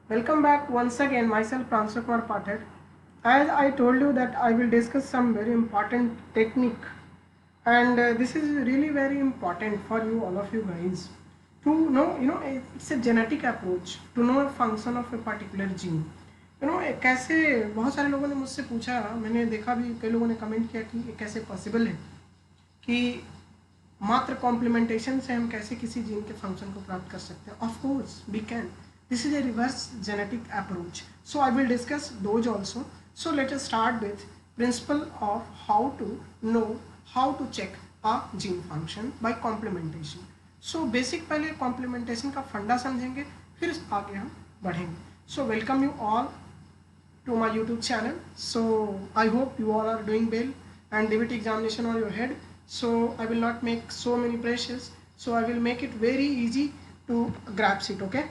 Welcome back once again, myself Pransu Kumar Pathak. As I told you that I will discuss some very important technique, and this is really very important for you, all of you guys, to know, it's a genetic approach to know a function of a particular gene. कैसे बहुत सारे लोगों ने मुझसे पूछा, मैंने देखा भी कई लोगों ने कमेंट किया कि ये कैसे पॉसिबल है कि मात्र कॉम्प्लीमेंटेशन से हम कैसे किसी जीन के फंक्शन को प्राप्त कर सकते हैं. Of course we can. This is a reverse genetic approach. So I will discuss those also. So let us start with principle of how to know how to check a gene function by complementation. So basic पहले complementation का फंडा समझेंगे, फिर आगे हम बढ़ेंगे. So welcome you all to my YouTube channel. So I hope you all are doing well and DBT examination on your head. So I will not make so many pressures. So I will make it very easy to grasp it. Okay.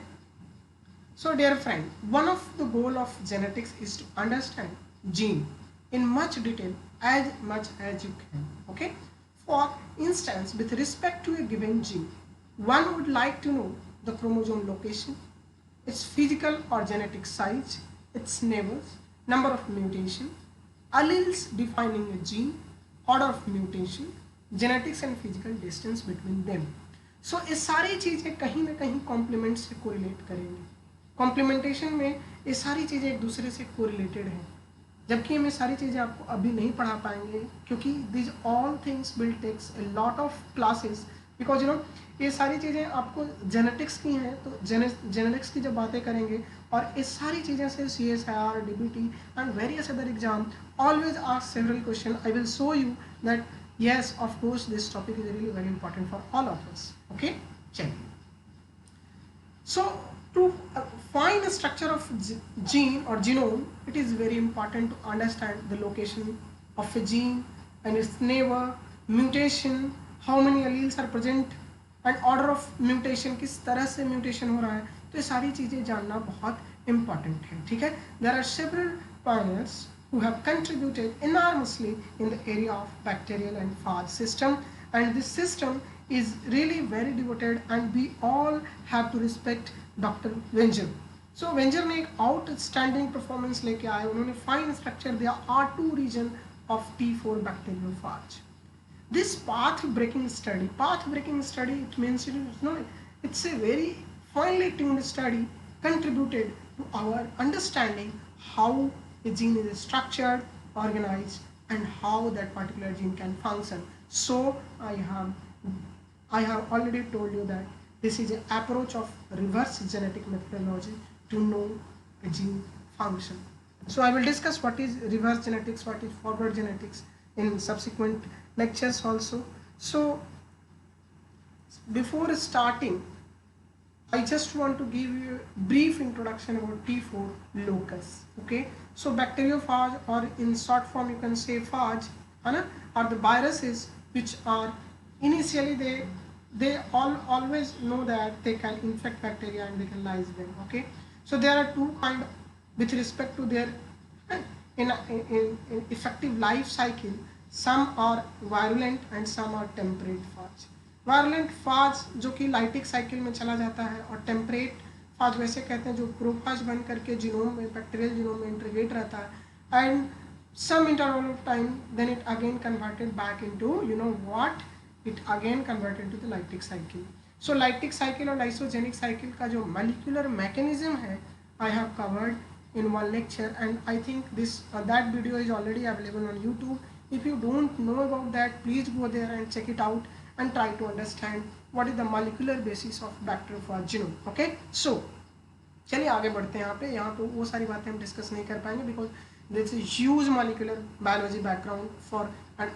So dear friend, one of the goal of genetics is to understand gene in much detail as much as you can. Okay. For instance, with respect to a given gene, one would like to know the chromosome location, its physical or genetic size, its neighbors, number of mutation, alleles defining a gene, order of mutation, genetics and physical distance between them. So ये सारी चीज़ें कहीं ना कहीं complement से correlate करेंगी. Complementation में ये सारी चीज़ें एक दूसरे से कोरिलेटेड हैं, जबकि हम ये सारी चीज़ें आपको अभी नहीं पढ़ा पाएंगे क्योंकि this all things will takes a lot of classes. Because ये सारी चीज़ें आपको जेनेटिक्स की हैं, तो जेनेटिक्स की जब बातें करेंगे और ये सारी चीज़ें से CSIR, DBT and various other exam always ask several question. I will show you that yes, of course this topic is really very important for all of us. Okay, check. So to find the structure of gene or genome, it is very important to understand the location of a gene and its neighbor, mutation, how many alleles are present and order of mutation, किस तरह से mutation हो रहा है. तो ये सारी चीज़ें जानना बहुत important है. ठीक है. There are several pioneers who have contributed enormously in the area of bacterial and phage system, and this system is really very devoted and we all have to respect Dr. Wenger. So Wenger ने एक outstanding performance लेके आए. उन्होंने fine structure दिया R2 region of T4 bacteriophage. This path breaking study, it means it's a very finely tuned study contributed to our understanding how a gene is structured, organized, and how that particular gene can function. So I have already told you that this is an approach of reverse genetic methodology to know a gene function. So I will discuss what is reverse genetics, what is forward genetics in subsequent lectures also. So before starting, I just want to give you a brief introduction about T4 locus. Okay, so bacteriophage, or in short form you can say phage, are the viruses which are initially they always know that they can infect bacteria and they can lyse them. Okay, so there are two kind with respect to their in effective life cycle. Some are virulent and some are temperate phage. वायरलेंट फाज जो कि lytic cycle में चला जाता है, और temperate फाज वैसे कहते हैं जो प्रोफाज बन करके जीनोम में, बैक्टीरियल जीनोम में इंटीग्रेट रहता है, and some interval of time then it again converted back into it again converted to the lytic cycle. So lytic cycle और लाइसोजेनिक साइकिल का जो मॉलिक्यूलर मैकेनिज्म है I have covered in one lecture, and I think that video is already available on YouTube. If you don't know about that, please go there and check it out and try to understand what is the molecular basis of bacteriophage genome. Okay, so चलिए आगे बढ़ते हैं. यहाँ पे वो सारी बातें हम डिस्कस नहीं कर पाएंगे because there is a huge molecular biology background for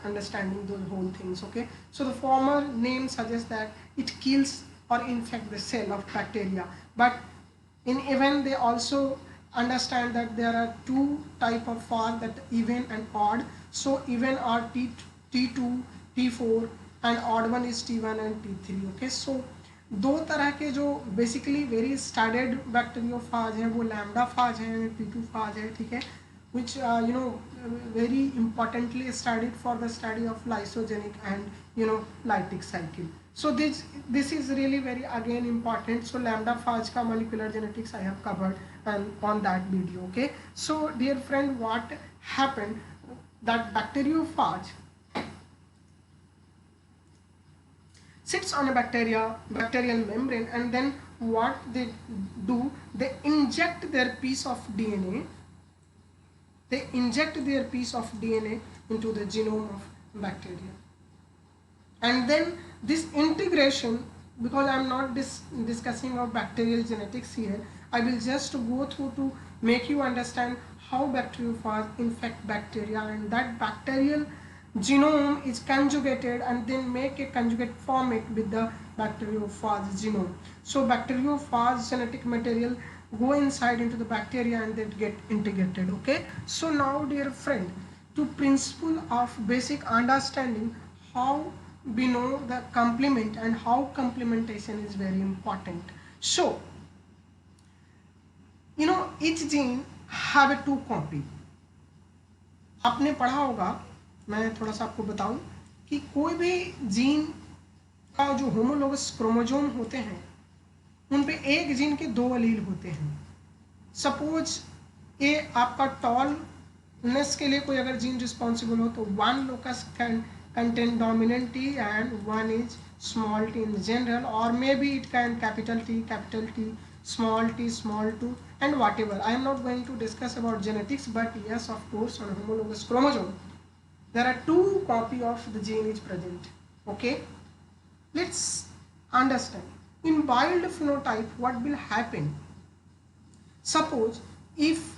understanding those whole things. Okay, so the former name suggests that it kills or infect the cell of bacteria, but in even they also understand that there are two type of phage, that even and odd. So even are T2, T4 and odd one is T1 and T3. Okay, so दो तरह के जो basically very standard bacteriophage हैं वो lambda फाज हैं, P2 फाज है. ठीक है, which very importantly studied for the study of lysogenic and lytic cycle. So this is really very again important. So lambda phage ka molecular genetics I have covered and on that video. Okay, so dear friend, what happened, that bacteriophage sits on a bacterial membrane, and then what they do, they inject their piece of DNA, into the genome of bacteria. And then this integration, because I am not discussing about bacterial genetics here, I will just go through to make you understand how bacteriophage infect bacteria, and that bacterial genome is conjugated and then make a conjugate format with the bacteriophage genome. So bacteriophage genetic material go inside into the bacteria and then get integrated. Okay, so now dear friend, to principle of basic understanding how we know the complement and how complementation is very important. So each gene have a 2 copy. आपने पढ़ा होगा, मैं थोड़ा सा आपको बताऊं कि कोई भी जीन का जो होमोलोगस क्रोमोसोम होते हैं उन पे एक जीन के 2 अलील होते हैं. सपोज ये आपका टॉलनेस के लिए कोई अगर जीन रिस्पॉन्सिबल हो तो 1 locus can contain dominant T and 1 is small t in general, or maybe it can capital T, small t, small 2, and whatever. I am not going to discuss about genetics, but yes, of course, on homologous chromosome there are 2 copy of the gene is present. Okay, let's understand. In wild phenotype, what will happen? Suppose if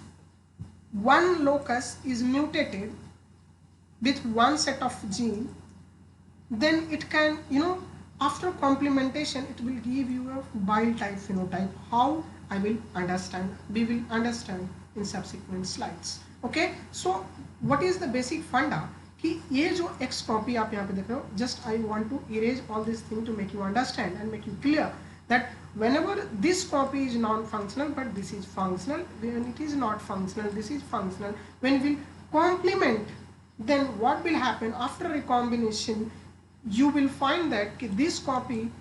one locus is mutated with one set of gene, then it can, after complementation, it will give you a wild type phenotype. How? I will understand. We will understand in subsequent slides. Okay. So what is the basic funda? कि ये जो X copy आप यहाँ पे देख रहे हो, just I want to erase all this thing to make you understand and make you clear that whenever this copy is non-functional but this is functional, when it is not functional, this is functional. When we complement, then what will happen after recombination? You will find that this copy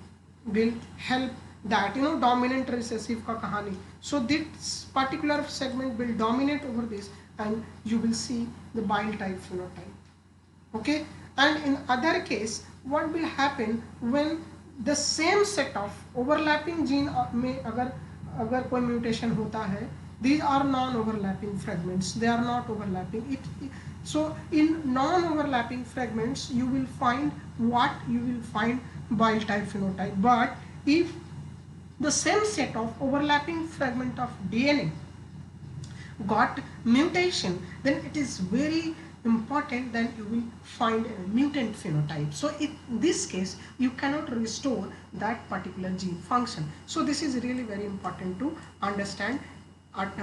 will help that, dominant recessive ka kahani. So this particular segment will dominate over this and you will see the wild type phenotype. Okay, and in other case, what will happen when the same set of overlapping gene में अगर कोई mutation होता है, these are non-overlapping fragments, they are not overlapping. So in non-overlapping fragments you will find wild type phenotype. But if the same set of overlapping fragment of DNA got mutation, then it is very important that you will find a mutant phenotype. So in this case you cannot restore that particular gene function. So this is really very important to understand at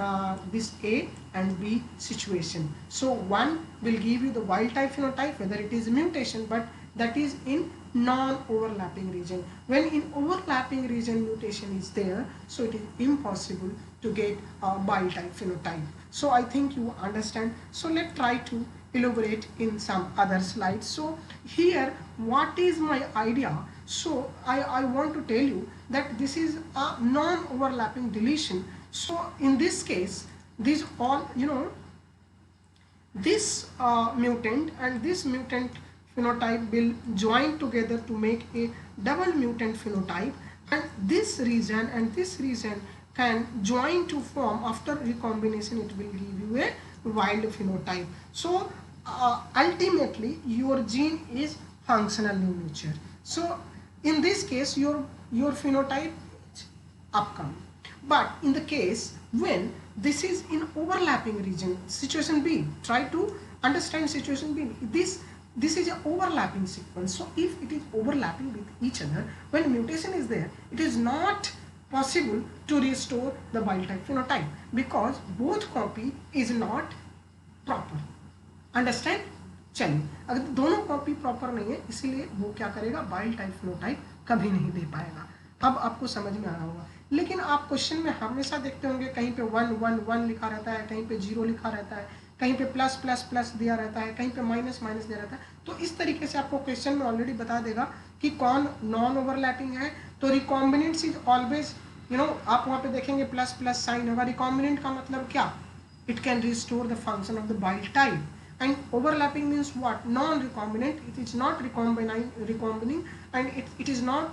this A and B situation. So one will give you the wild type phenotype whether it is a mutation, but that is in non-overlapping region. When in overlapping region mutation is there, so it is impossible to get a wild type phenotype. So I think you understand. So let's try to elaborate in some other slides. So here what is my idea? So I want to tell you that this is a non-overlapping deletion. So in this case, these all, this mutant and this mutant phenotype will join together to make a double mutant phenotype, and this region and this region can join to form, after recombination it will give you a wild phenotype. So ultimately your gene is functionally mature. So in this case your phenotype is upcoming. But in the case when this is in overlapping region, situation B, try to understand situation B. This is an overlapping sequence. So if it is overlapping with each other, when mutation is there, it is not possible to restore the wild type phenotype because both copy is not proper. Understand? चलिए, अगर दोनों copy proper नहीं है इसीलिए वो क्या करेगा, wild type phenotype कभी नहीं दे पाएगा. अब आपको समझ में आ रहा होगा. लेकिन आप क्वेश्चन में हमेशा देखते होंगे कहीं पे 1 1 1 लिखा रहता है, कहीं पे 0 लिखा रहता है, कहीं पे प्लस प्लस प्लस दिया रहता है, कहीं पे माइनस माइनस दिया रहता है. तो इस तरीके से आपको क्वेश्चन में ऑलरेडी बता देगा कि कौन नॉन ओवरलैपिंग है, तो रिकॉम्बिनेंट्स इज ऑलवेज आप वहाँ पे देखेंगे प्लस प्लस साइन होगा। रिकॉम्बिनेंट का मतलब क्या, it can restore the function of the wild type, and overlapping means what, non recombinant, it is not recombining and it is not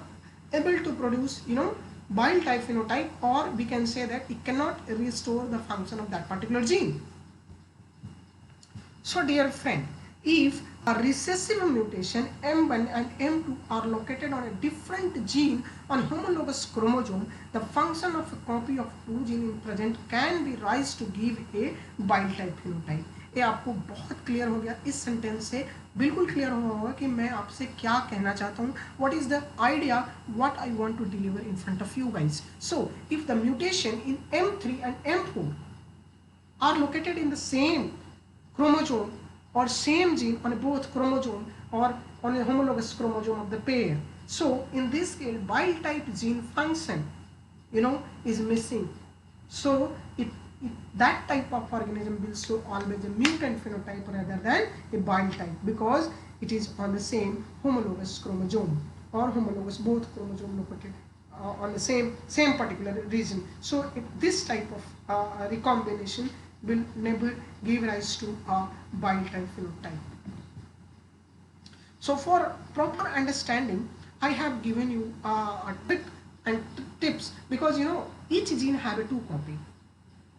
able to produce wild type phenotype, or we can say that it cannot restore the function of that particular gene. So dear friend, if a recessive mutation M1 and M2 are located on a different gene on homologous chromosome, the function of a copy of two genes present can be raised to give a wild type phenotype. ये आपको बहुत clear हो गया, इस sentence से बिल्कुल clear होगा कि मैं आपसे क्या कहना चाहता हूँ, what is the idea, what I want to deliver in front of you guys. So if the mutation in M3 and M4 are located in the same chromosome or same gene on both chromosome or on a homologous chromosome of the pair, so in this case wild type gene function is missing, so that type of organism will show always a mutant phenotype rather than a wild type, because it is on the same homologous chromosome or homologous both chromosome located on the same particular region. So this type of recombination will never give rise to a wild type phenotype. So for proper understanding, I have given you a trick and tips, because each gene have a 2 copy.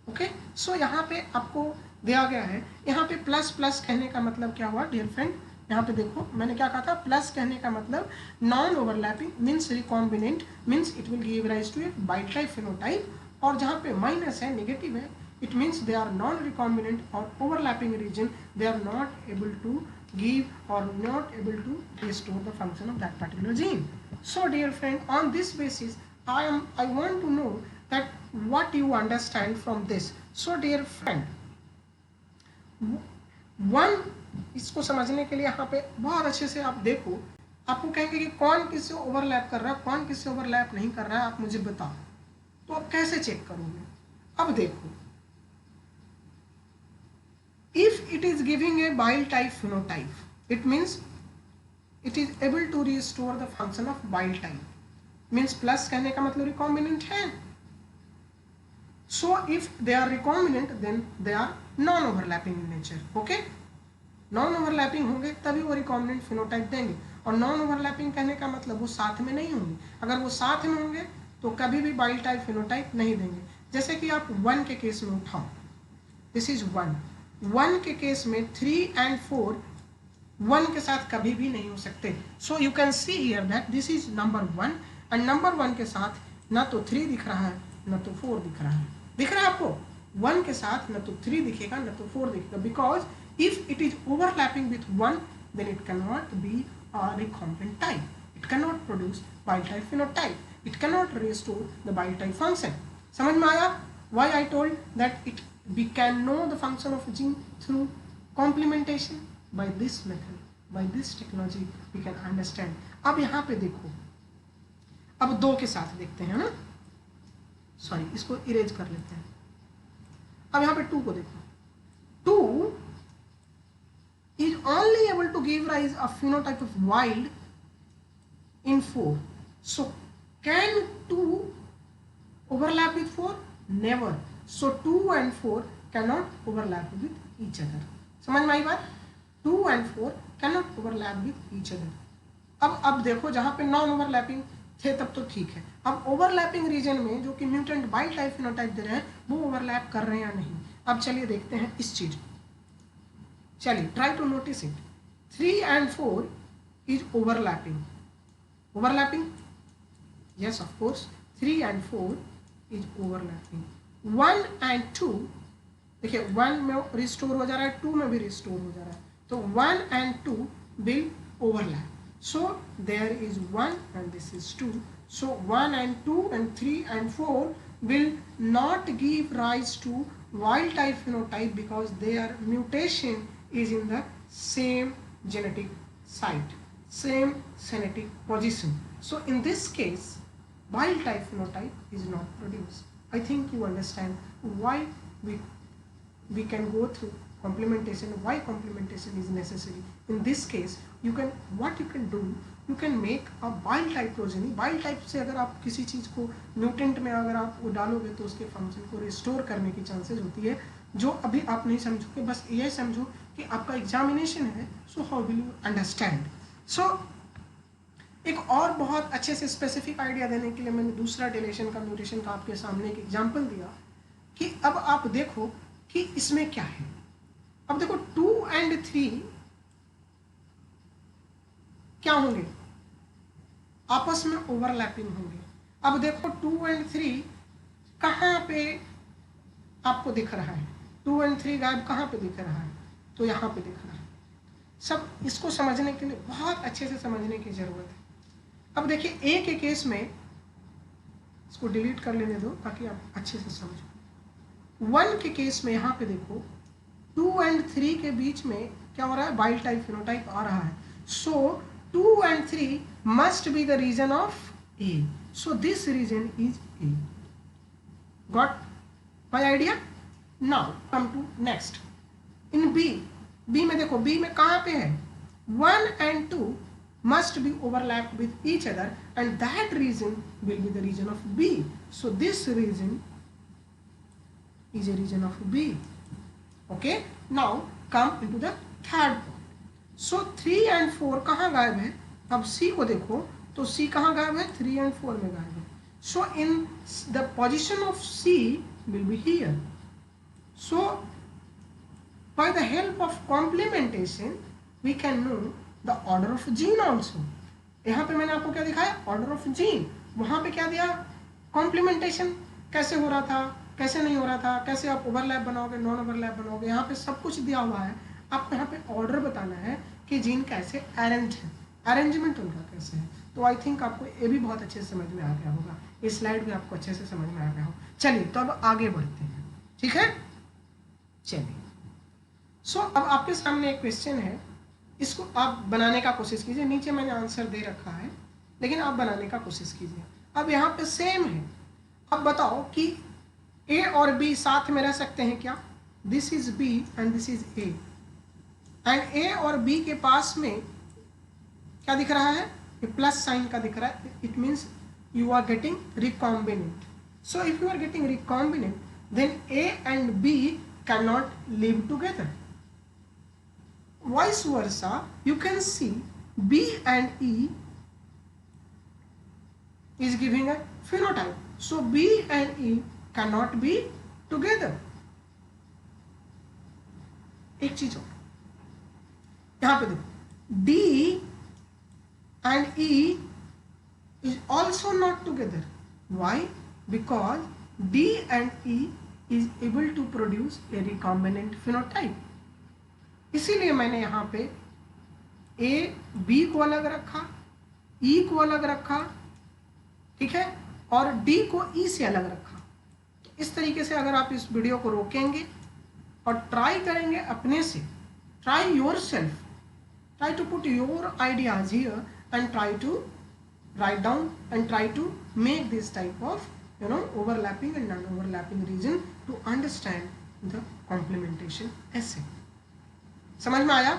Okay, सो यहाँ पे आपको दिया गया है, यहाँ पे plus plus कहने का मतलब क्या हुआ डियर फ्रेंड, यहाँ पे देखो मैंने क्या कहा था, प्लस कहने का मतलब non overlapping means recombinant means it will give rise to a wild type phenotype, और जहाँ पे माइनस है नेगेटिव है, it means they are non recombinant और overlapping region, they are not able to give और not able to restore the function of that particular gene. So dear friend, on this basis I want to know that what you understand from this. So dear friend, one, इसको समझने के लिए यहाँ पे बहुत अच्छे से आप देखो, आपको कहेंगे कि कौन किससे ओवरलैप कर रहा है, कौन किससे ओवरलैप नहीं कर रहा है, आप मुझे बताओ, तो आप कैसे चेक करोगे. अब देखो, if it is giving a wild type phenotype, it means it is able to restore the function of wild type. Means plus कहने का मतलब रिकॉम्बिनेंट है. So if they are recombinant then they are non overlapping in nature. Okay, non overlapping होंगे तभी वो recombinant phenotype देंगे, और non overlapping कहने का मतलब वो साथ में नहीं होंगे. अगर वो साथ में होंगे तो कभी भी वाइल्ड टाइप फिनोटाइप नहीं देंगे. जैसे कि आप 1 के केस में उठाओ, दिस इज 1 के केस में 3 and 4 1 के साथ कभी भी नहीं हो सकते. So you can see here that this is number 1 and number 1 के साथ ना तो 3 दिख रहा है ना तो 4 दिख रहा है. दिख रहा है आपको, 1 के साथ ना तो 3 दिखेगा ना तो 4 दिखेगा, because if it is overlapping with 1 then it can not be a recombinant type, it can not produce wild type phenotype, it can not restore the wild type function. समझ में आया why I told that it we can know the function of gene through complementation. By this method, by this technology we can understand. अब यहाँ पे देखो, अब 2 के साथ देखते हैं ना, सॉरी इसको इरेज कर लेते हैं. अब यहाँ पे 2 को देखो, 2 is only able to give rise a phenotype of wild in 4. So can 2 overlap with 4? Never. So 2 and 4 cannot overlap with each other. समझ में आई बात? 2 and 4 cannot overlap with each other. अब देखो, जहाँ पे नॉन ओवरलैपिंग थे तब तो ठीक है. अब ओवरलैपिंग रीजन में जो कि म्यूटेंट वाइल्ड टाइप फिनोटाइप दे रहे हैं वो ओवरलैप कर रहे हैं या नहीं. अब चलिए देखते हैं इस चीज, चलिए try to notice it. 3 and 4 is overlapping. Overlapping, yes of course 3 and 4 is overlapping. 1 and 2 देखिए, 1 में रिस्टोर हो जा रहा है, 2 में भी रिस्टोर हो जा रहा है, तो 1 and 2 will overlap. So there is 1 and this is 2. So 1 and 2 and 3 and 4 will not give rise to wild type phenotype because their mutation is in the same genetic site, same genetic position. So in this case, wild type phenotype is not produced. I think you understand why we can go through complementation, why complementation is necessary. In this case, what you can do, you can make a wild type progeny. Wild type से अगर आप किसी चीज़ को mutant में अगर आप वो डालोगे तो उसके फंक्शन को रिस्टोर करने की चांसेस होती है, जो अभी आप नहीं समझोगे। बस ये समझो कि आपका एग्जामिनेशन है, so how will you understand. So एक और बहुत अच्छे से स्पेसिफिक आइडिया देने के लिए मैंने दूसरा डिलेशन का म्यूटेशन का आपके सामने एक एग्जाम्पल दिया कि अब आप देखो कि इसमें क्या है। अब देखो 2 and 3 क्या होंगे, आपस में ओवरलैपिंग होंगे। अब देखो 2 and 3 कहाँ पे आपको दिख रहा है, 2 and 3 गायब कहाँ पे दिख रहा है, तो यहाँ पे दिख रहा है। सब इसको समझने के लिए बहुत अच्छे से समझने की जरूरत है। अब देखिए ए के केस में, इसको डिलीट कर लेने दो ताकि आप अच्छे से समझो। 1 के केस में यहाँ पे देखो 2 and 3 के बीच में क्या हो रहा है, वाइल्ड टाइप फिनोटाइप आ रहा है। सो 2 and 3 must be the region of A. So this region is A. Got my idea? Now come to next. In B, B में देखो, B में कहाँ पे है, 1 and 2 must be overlapped with each other and that region will be the region of B. So this region is a region of B. Okay, now come into the third point. So 3 and 4 कहाँ गायब है, अब C को देखो तो C कहाँ गायब है, 3 and 4 में गायब है। So in the position of C will be here. So by the help of complementation we can know the order of gene also. यहाँ पे मैंने आपको क्या दिखाया, ऑर्डर ऑफ जीन। वहाँ पे क्या दिया, कॉम्प्लीमेंटेशन कैसे हो रहा था, कैसे नहीं हो रहा था, कैसे आप ओवरलैप बनाओगे, नॉन ओवरलैप बनाओगे, यहाँ पे सब कुछ दिया हुआ है। आपको यहाँ पे ऑर्डर बताना है कि जीन कैसे अरेंज है, अरेंजमेंट उनका कैसे है। तो आई थिंक आपको ये भी बहुत अच्छे से समझ में आ गया होगा, ये स्लाइड भी आपको अच्छे से समझ में आ गया हो। चलिए तो अब आगे बढ़ते हैं, ठीक है। चलिए सो अब आपके सामने एक क्वेश्चन है, इसको आप बनाने का कोशिश कीजिए। नीचे मैंने आंसर दे रखा है, लेकिन आप बनाने का कोशिश कीजिए। अब यहाँ पे सेम है। अब बताओ कि ए और बी साथ में रह सकते हैं क्या, this is B and this is A, and A और बी के पास में क्या दिख रहा है, ये प्लस साइन का दिख रहा है। It means you are getting recombinant. So if you are getting recombinant then A and B can not live together. Vice versa, you can see B and E is giving a phenotype. So B and E cannot be together. एक चीज और यहाँ पे देखो, D and E is also not together. Why? Because D and E is able to produce a recombinant phenotype. इसीलिए मैंने यहाँ पे ए बी को अलग रखा, ई को अलग रखा, ठीक है, और डी को ई से अलग रखा। तो इस तरीके से अगर आप इस वीडियो को रोकेंगे और ट्राई करेंगे अपने से, try yourself, try to put your ideas here and try to write down and try to make this type of overlapping and non overlapping region to understand the complementation ऐसे। समझ में आया?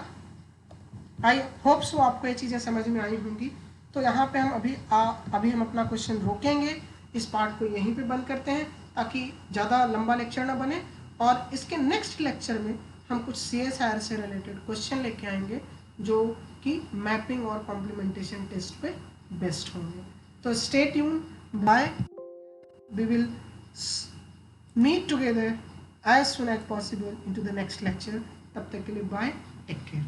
I hope so आपको ये चीज़ें समझ में आई होंगी। तो यहाँ पे हम अभी हम अपना क्वेश्चन रोकेंगे, इस पार्ट को यहीं पे बंद करते हैं ताकि ज़्यादा लंबा लेक्चर ना बने, और इसके नेक्स्ट लेक्चर में हम कुछ CSIR से रिलेटेड क्वेश्चन लेके आएंगे जो कि मैपिंग और कॉम्प्लीमेंटेशन टेस्ट पे बेस्ड होंगे। तो stay tune, bye, we will meet together as soon as possible into the next lecture. तब तक के लिए बाय, टेक केयर।